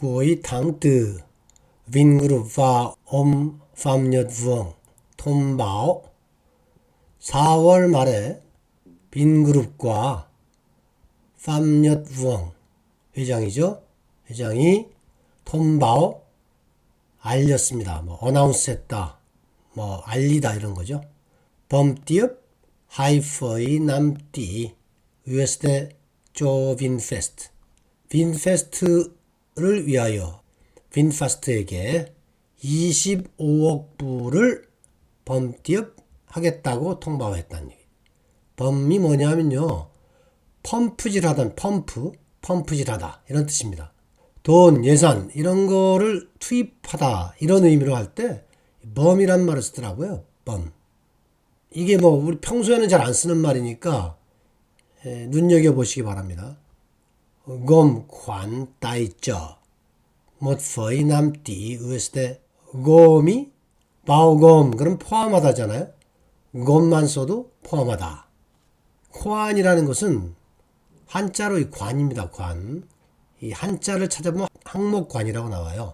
Cuối tháng 4, Vingroup và ông Phạm Nhật Vượng thông báo 4월 말에 빈그룹과 phạm nhật vượng 회장이죠. 회장이 통보 알렸습니다. 어나운스했다, 알리다 이런 거죠. 범띠업 하이퍼의 남띠 US대 조 빈페스트. 빈페스트를 위하여 빈파스트에게 25억 불을 범띠업 하겠다고 통보했다는 얘기. 범이 뭐냐면요, 펌프질하던 펌프질하다 이런 뜻입니다. 돈, 예산 이런 거를 투입하다 이런 의미로 할 때 범이란 말을 쓰더라고요. 범. 이게 우리 평소에는 잘 안 쓰는 말이니까 눈여겨보시기 바랍니다. gồm khoản tài trợ một phẩy năm tỷ USD. gồm이 bao gồm 그럼 포함하다잖아요. gồm만 써도 포함하다. khoan이라는 것은 한자로 이 관입니다. 관. 이 한자를 찾아보면 항목관이라고 나와요.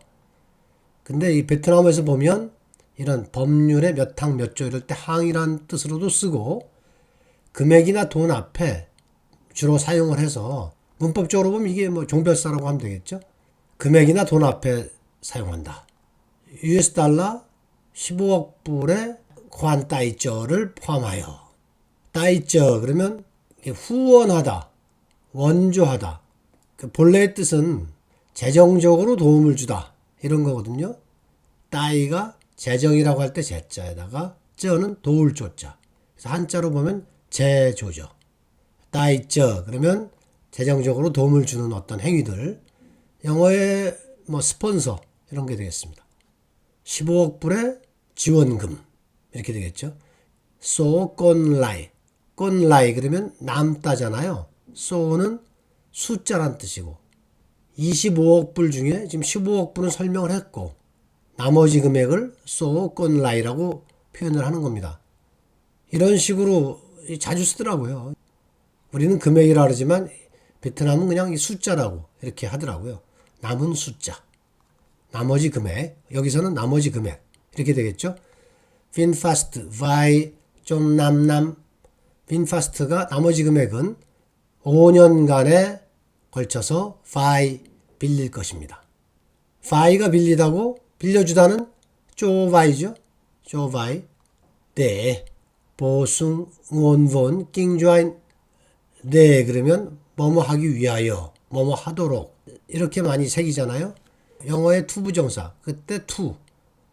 근데 이 베트남에서 보면 이런 법률의 몇 항 몇 조 이럴 때 항이란 뜻으로도 쓰고 금액이나 돈 앞에 주로 사용을 해서 문법적으로 보면 이게 종별사라고 하면 되겠죠. 금액이나 돈 앞에 사용한다. US 달러 15억 불의 khoan 따이저를 포함하여. 따이저 그러면 후원하다, 원조하다. 본래의 뜻은 재정적으로 도움을 주다 이런 거거든요. 따이가 재정이라고 할 때 재자에다가 쩌는 도울 조자. 그래서 한자로 보면 재조죠. 따이저 그러면 재정적으로 도움을 주는 어떤 행위들. 영어의 스폰서 이런 게 되겠습니다. 15억 불의 지원금 이렇게 되겠죠. 소 건라이. 건라이 그러면 남다잖아요. 소는 숫자란 뜻이고 25억 불 중에 지금 15억 불은 설명을 했고 나머지 금액을 소 건라이라고 표현을 하는 겁니다. 이런 식으로 자주 쓰더라고요. 우리는 금액이라 그러지만 베트남은 그냥 숫자라고 이렇게 하더라고요. 남은 숫자, 나머지 금액, 여기서는 나머지 금액 이렇게 되겠죠. 빈파스트, 바이, 좀 남남. 빈파스트가 나머지 금액은 5년간에 걸쳐서 바이 빌릴 것입니다. 바이가 빌리다고 빌려주다는 쪼바이죠. 쪼바이. 네. 보승 원본 낑좌인. 네 그러면 뭐뭐 하기 위하여, 뭐뭐 하도록 이렇게 많이 새기잖아요. 영어의 투부정사 그때 투,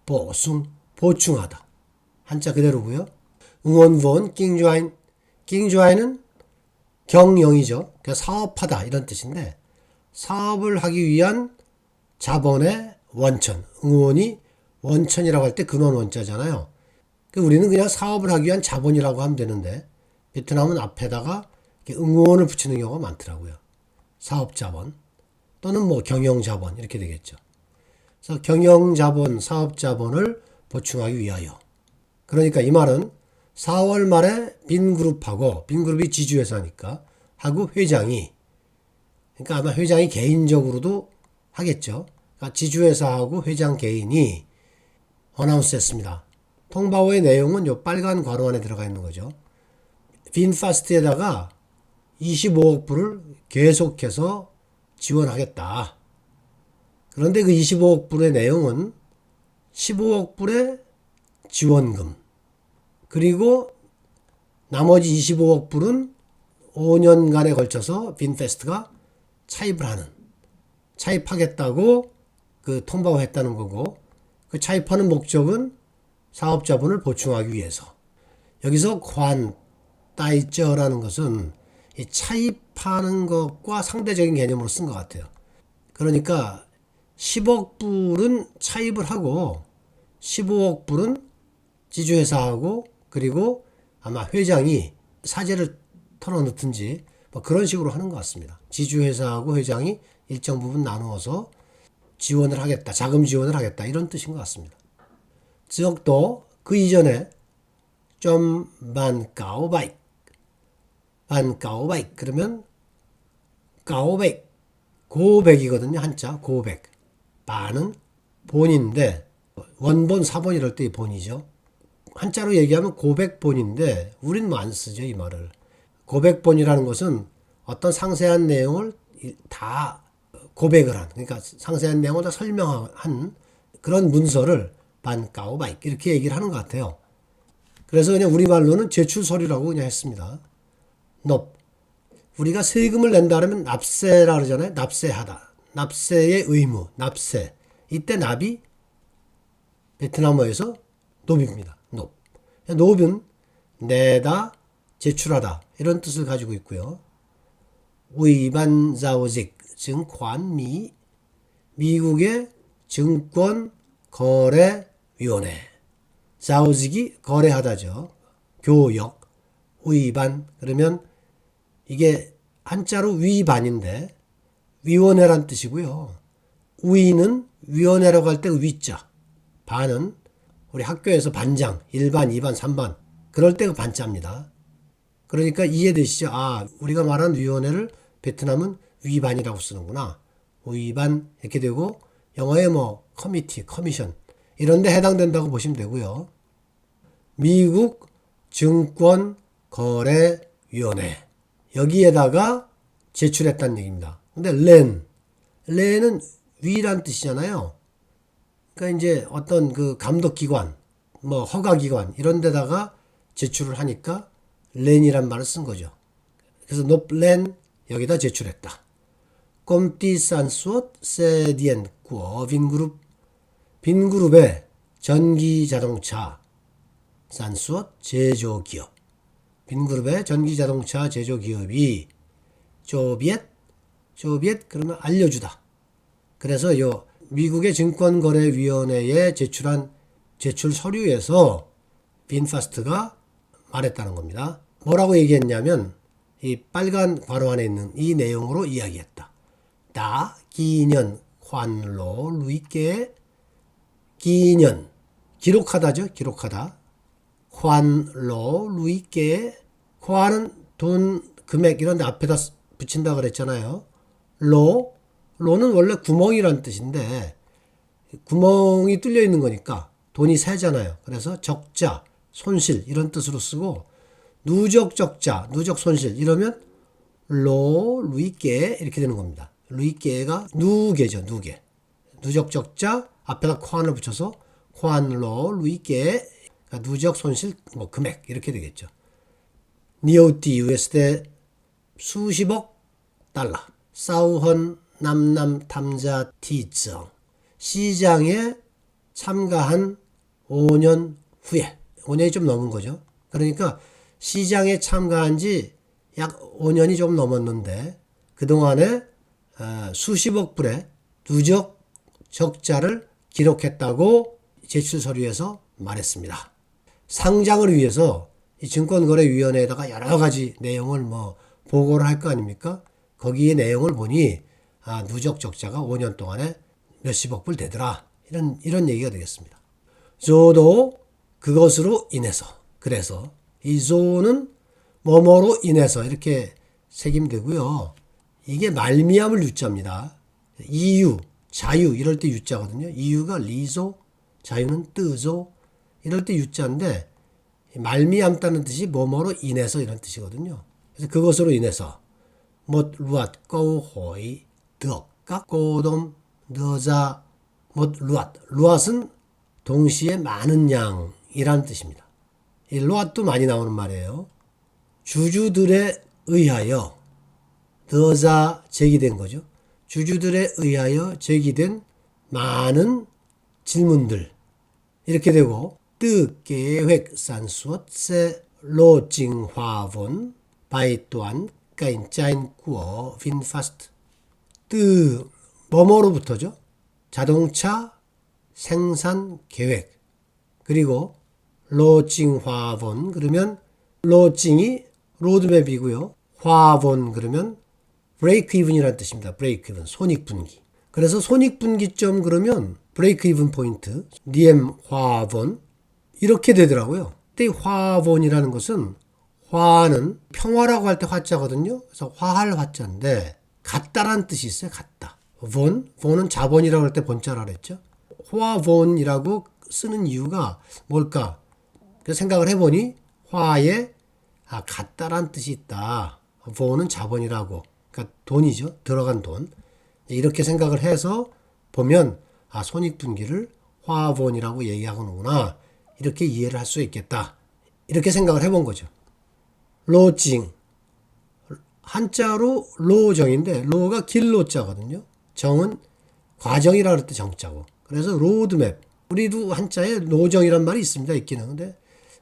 보승 보충하다. 한자 그대로고요. 응원본 낑좌인. 낑좌인은 경영이죠. 그러니까 사업하다 이런 뜻인데 사업을 하기 위한 자본의 원천. 응원이 원천이라고 할 때 근원 원자잖아요. 우리는 그냥 사업을 하기 위한 자본이라고 하면 되는데 베트남은 앞에다가 응원을 붙이는 경우가 많더라고요. 사업자본 또는 경영자본 이렇게 되겠죠. 그래서 경영자본, 사업자본을 보충하기 위하여. 그러니까 이 말은 4월 말에 빈그룹하고, 빈그룹이 지주회사니까 하고 회장이, 그러니까 아마 회장이 개인적으로도 하겠죠. 그러니까 지주회사하고 회장 개인이 어나운스 했습니다. 통보의 내용은 요 빨간 괄호 안에 들어가 있는 거죠. 빈파스트에다가 25억 불을 계속해서 지원하겠다. 그런데 그 25억 불의 내용은 15억 불의 지원금, 그리고 나머지 25억 불은 5년간에 걸쳐서 빈페스트가 차입하겠다고 통보했다는 거고, 그 차입하는 목적은 사업자본을 보충하기 위해서. 여기서 따이저라는 것은 이 차입하는 것과 상대적인 개념으로 쓴 것 같아요. 그러니까 10억 불은 차입을 하고 15억 불은 지주회사하고 그리고 아마 회장이 사재를 털어넣든지 그런 식으로 하는 것 같습니다. 지주회사하고 회장이 일정 부분 나누어서 지원을 하겠다, 자금 지원을 하겠다 이런 뜻인 것 같습니다. 즉 또 그 이전에 좀 반가오바이 그러면 가오백 고백이거든요. 한자 고백. 바는 본인데 원본, 사본 이럴 때 본이죠. 한자로 얘기하면 고백본인데 우린 뭐 안 쓰죠, 이 말을. 고백본이라는 것은 어떤 상세한 내용을 다 고백을 한, 그러니까 상세한 내용을 다 설명한 그런 문서를 반가오바이 이렇게 얘기를 하는 것 같아요. 그래서 그냥 우리말로는 제출 서류라고 그냥 했습니다. 넙. 우리가 세금을 낸다 그러면 납세라 그러잖아요. 납세하다. 납세의 의무, 납세. 이때 납이 베트남어에서 놉입니다. 놉. 놉은 내다, 제출하다 이런 뜻을 가지고 있고요. 위반자오직 증권미 미국의 증권거래위원회 자오직이 거래하다죠. 교역 위반 그러면 이게 한자로 위반인데 위원회란 뜻이고요. 위는 위원회라고 할 때 위자 반은 우리 학교에서 반장 1반 2반 3반 그럴 때 그 반자입니다. 그러니까 이해되시죠? 아, 우리가 말한 위원회를 베트남은 위반이라고 쓰는구나. 위반 이렇게 되고 영어에 뭐 커미티, 커미션 이런 데 해당된다고 보시면 되고요. 미국 증권거래위원회 여기에다가 제출했다는 얘기입니다. 근데 렌은 위란 뜻이잖아요. 그러니까 이제 어떤 그 감독기관, 뭐 허가기관 이런 데다가 제출을 하니까 렌이란 말을 쓴 거죠. 그래서 높렌 여기다 제출했다. 꼼띠 산수엇 세디엔 꾸어 빈그룹의 전기자동차 산수엇 제조기업 빈그룹의 전기자동차 제조기업이 조비엣 그러면 알려주다. 그래서 요 미국의 증권거래위원회에 제출한 제출 서류에서 빈파스트가 말했다는 겁니다. 뭐라고 얘기했냐면 이 빨간 괄호 안에 있는 이 내용으로 이야기했다. 다 기년 환로 루이께 기년 기록하다죠. 기록하다. 환로 루이께 환은 돈 금액 이런 데 앞에다 붙인다 그랬잖아요. 로는 원래 구멍이란 뜻인데 구멍이 뚫려 있는 거니까 돈이 새잖아요. 그래서 적자, 손실 이런 뜻으로 쓰고 누적 적자, 누적 손실 이러면 루이께 이렇게 되는 겁니다. 루이께가 누계죠. 누계. 누적 적자 앞에다 콴을 붙여서 콴로 루이께 그러니까 누적 손실 뭐 금액 이렇게 되겠죠. 니오티 USD 수십억 달러. 사우헌 남남 탐자 티정 시장에 참가한 5년 후에 5년이 좀 넘은 거죠. 그러니까 시장에 참가한 지 약 5년이 좀 넘었는데 그동안에 수십억 불의 누적 적자를 기록했다고 제출 서류에서 말했습니다. 상장을 위해서 이 증권거래위원회에다가 여러 가지 내용을 뭐 보고를 할 거 아닙니까? 거기에 내용을 보니 누적 적자가 5년 동안에 몇십억 불 되더라. 이런 얘기가 되겠습니다. 조도 그것으로 인해서 그래서 이 조는 뭐뭐로 인해서 이렇게 색임되고요. 이게 말미암을 유자입니다. 이유, 자유 이럴 때 유자거든요. 이유가 리조, 자유는 뜨조 이럴 때 유자인데 말미암다는 뜻이 뭐뭐로 인해서 이런 뜻이거든요. 그래서 그것으로 인해서 못 루앗 꼬호이 덕까 꼬돔 너자 못 루앗은 동시에 많은 양이라는 뜻입니다. 이 루앗도 많이 나오는 말이에요. 주주들에 의하여 너자 제기된 거죠. 주주들에 의하여 제기된 많은 질문들 이렇게 되고 뜨 계획 산수엇세 로징화본 바이 또한 까인짜인 꾸어 빈파스트 뜨 뭐뭐로부터죠. 자동차 생산 계획 그리고 로징화본 그러면 로징이 로드맵이고요. 화본 그러면 브레이크 이븐이라는 뜻입니다. 브레이크 이븐 손익분기. 그래서 손익분기점 그러면 브레이크 이븐 포인트 DM 화본 이렇게 되더라고요. 근데 이 화본이라는 것은 화는 평화라고 할 때 화자거든요. 그래서 화할 화자인데 같다라는 뜻이 있어요. 같다. 본은 자본이라고 할 때 본자라 그랬죠. 화본이라고 쓰는 이유가 뭘까? 그래서 생각을 해보니 화에 같다란 뜻이 있다. 본은 자본이라고. 그러니까 돈이죠. 들어간 돈. 이렇게 생각을 해서 보면 손익분기를 화본이라고 얘기하는구나. 이렇게 이해를 할 수 있겠다. 이렇게 생각을 해본 거죠. 로징. 한자로 로정인데 로가 길로자거든요. 정은 과정이라 그럴 때 정자고. 그래서 로드맵. 우리도 한자에 로정이란 말이 있습니다. 있기는. 근데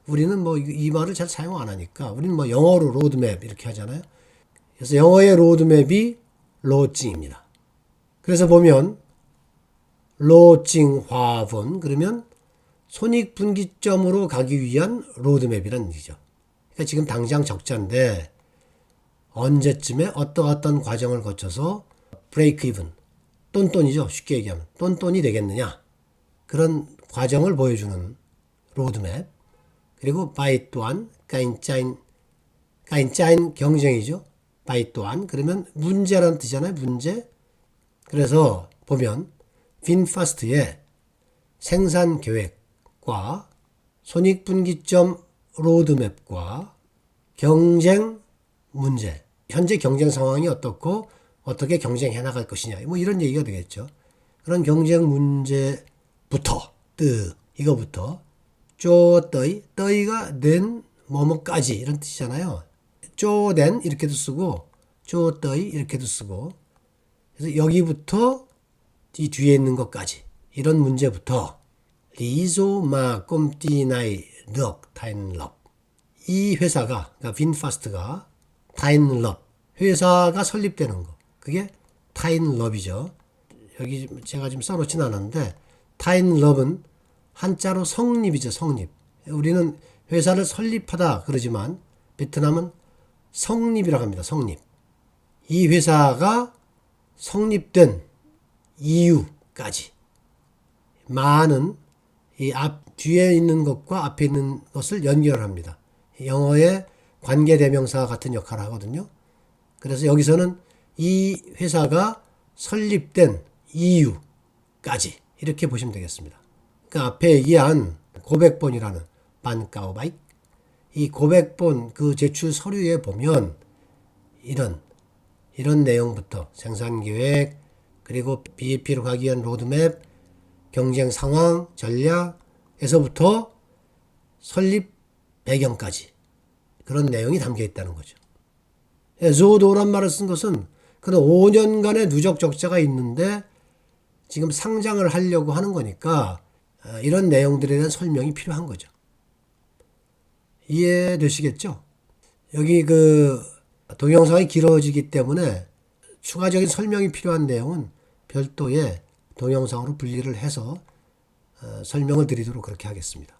우리는 뭐 이 말을 잘 사용 안 하니까 우리는 뭐 영어로 로드맵 이렇게 하잖아요. 그래서 영어의 로드맵이 로징입니다. 그래서 보면 로징 화본 그러면 손익분기점으로 가기 위한 로드맵이라는 얘기죠. 그러니까 지금 당장 적자인데 언제쯤에 어떤 과정을 거쳐서 브레이크 이븐 똔똔이죠. 쉽게 얘기하면 똔똔이 되겠느냐 그런 과정을 보여주는 로드맵. 그리고 바이 또한 까인짜인 경쟁이죠. 바이 또한 그러면 문제라는 뜻이잖아요. 문제. 그래서 보면 빈파스트의 생산 계획과 손익분기점 로드맵과 경쟁 문제, 현재 경쟁 상황이 어떻고 어떻게 경쟁해 나갈 것이냐 뭐 이런 얘기가 되겠죠. 그런 경쟁 문제부터 이거부터 떠이가 된 뭐뭐까지 이런 뜻이잖아요. 쪼된 이렇게도 쓰고 쪼떠이 이렇게도 쓰고 그래서 여기부터 이 뒤에 있는 것까지 이런 문제부터 리조마 꼼띠나이 럭 타인럽 이 회사가 그러니까 빈파스트가 타인럽 회사가 설립되는 거 그게 타인럽이죠. 여기 제가 지금 써놓진 않았는데 타인럽은 한자로 성립이죠. 성립. 우리는 회사를 설립하다 그러지만 베트남은 성립이라고 합니다. 성립. 이 회사가 성립된 이유까지 많은 이 뒤에 있는 것과 앞에 있는 것을 연결합니다. 영어의 관계대명사 같은 역할을 하거든요. 그래서 여기서는 이 회사가 설립된 이유까지 이렇게 보시면 되겠습니다. 그 앞에 얘기한 고백본이라는 반가오바이 이 고백본 그 제출 서류에 보면 이런 내용부터 생산계획 그리고 BEP로 가기 위한 로드맵 경쟁 상황 전략에서부터 설립 배경까지 그런 내용이 담겨 있다는 거죠. 조도란 말을 쓴 것은 그런 5년간의 누적 적자가 있는데 지금 상장을 하려고 하는 거니까 이런 내용들에 대한 설명이 필요한 거죠. 이해되시겠죠? 여기 그 동영상이 길어지기 때문에 추가적인 설명이 필요한 내용은 별도의 동영상으로 분리를 해서 설명을 드리도록 그렇게 하겠습니다.